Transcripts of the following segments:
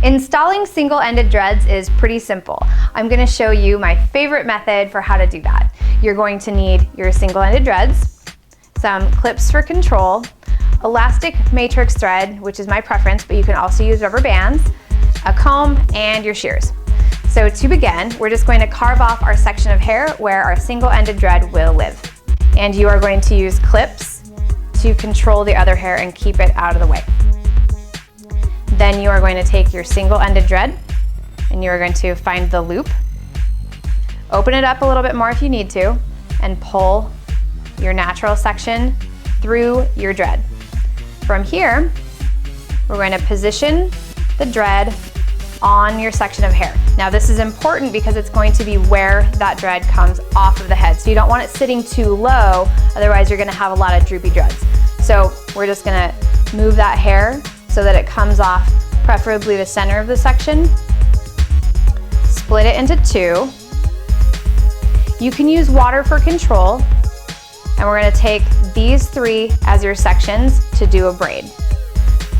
Installing single-ended dreads is pretty simple. I'm going to show you my favorite method for how to do that. You're going to need your single-ended dreads, some clips for control, elastic matrix thread, which is my preference, but you can also use rubber bands, a comb, and your shears. So to begin, we're just going to carve off our section of hair where our single-ended dread will live. And you are going to use clips to control the other hair and keep it out of the way. Then you are going to take your single-ended dread and you are going to find the loop, open it up a little bit more if you need to, and pull your natural section through your dread. From here, we're going to position the dread on your section of hair. Now this is important because it's going to be where that dread comes off of the head. So you don't want it sitting too low, otherwise you're gonna have a lot of droopy dreads. So we're just gonna move that hair so that it comes off, preferably the center of the section. Split it into two. You can use water for control, and we're gonna take these three as your sections to do a braid.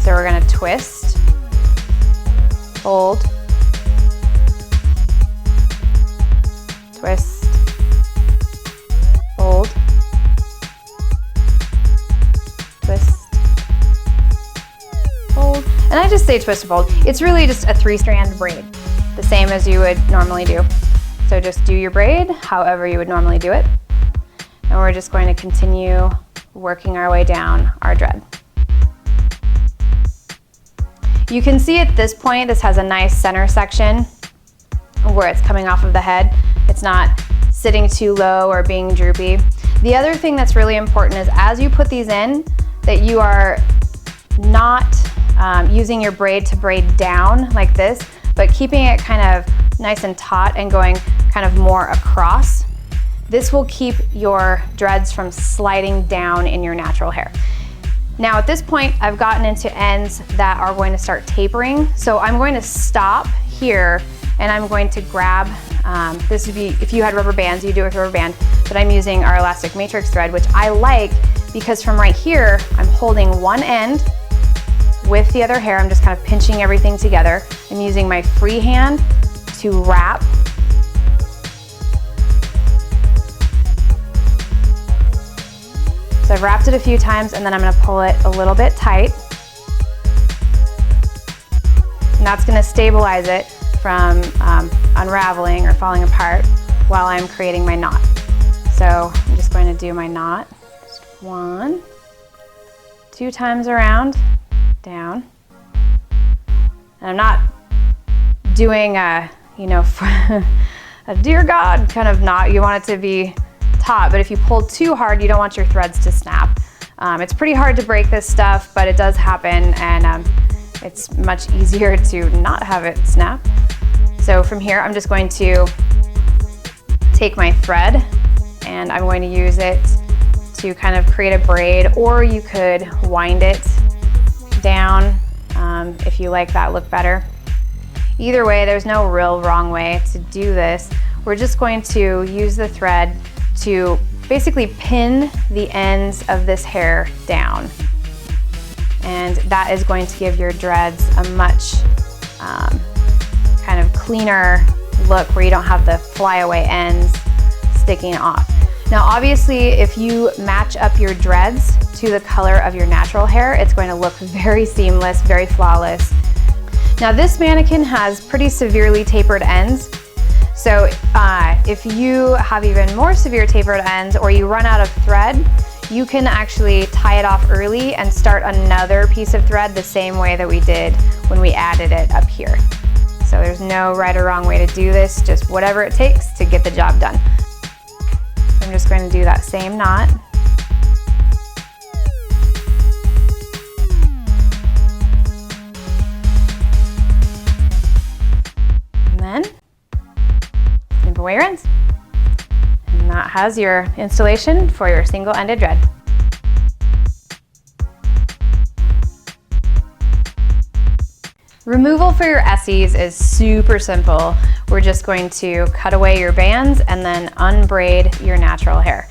So we're gonna twist, hold, twist, hold, twist, hold. And I just say twist and fold. It's really just a 3-strand braid, the same as you would normally do. So just do your braid however you would normally do it. And we're just going to continue working our way down our dread. You can see at this point, this has a nice center section where it's coming off of the head. It's not sitting too low or being droopy. The other thing that's really important is as you put these in, that you are not using your braid to braid down like this, but keeping it kind of nice and taut and going kind of more across. This will keep your dreads from sliding down in your natural hair. Now at this point, I've gotten into ends that are going to start tapering. So I'm going to stop here and I'm going to grab, this would be, if you had rubber bands, you do it with a rubber band, but I'm using our elastic matrix thread, which I like because from right here, I'm holding one end with the other hair. I'm just kind of pinching everything together. I'm using my free hand to wrap. So I've wrapped it a few times and then I'm going to pull it a little bit tight. And that's going to stabilize it from unraveling or falling apart while I'm creating my knot. So I'm just going to do my knot. Just 1, 2 times around, down. And I'm not doing a, a dear God kind of knot. You want it to be taut, but if you pull too hard, you don't want your threads to snap. It's pretty hard to break this stuff, but it does happen, and it's much easier to not have it snap. So from here, I'm just going to take my thread and I'm going to use it to kind of create a braid, or you could wind it down if you like that look better. Either way, there's no real wrong way to do this. We're just going to use the thread to basically pin the ends of this hair down. And that is going to give your dreads a much kind of cleaner look where you don't have the flyaway ends sticking off. Now obviously if you match up your dreads to the color of your natural hair, it's going to look very seamless, very flawless. Now this mannequin has pretty severely tapered ends. So if you have even more severe tapered ends or you run out of thread, you can actually tie it off early and start another piece of thread the same way that we did when we added it up here. So there's no right or wrong way to do this, just whatever it takes to get the job done. I'm just going to do that same knot. And then snip away your ends. And that has your installation for your single-ended dread. Removal for your Essies is super simple. We're just going to cut away your bands and then unbraid your natural hair.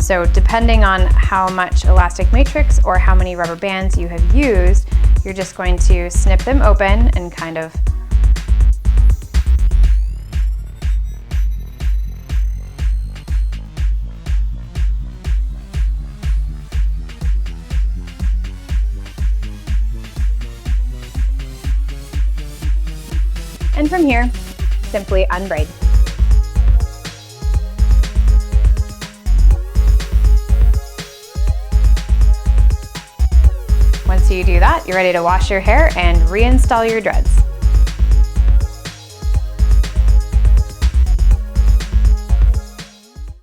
So depending on how much elastic matrix or how many rubber bands you have used, you're just going to snip them open and kind of And from here, simply unbraid. Once you do that, you're ready to wash your hair and reinstall your dreads.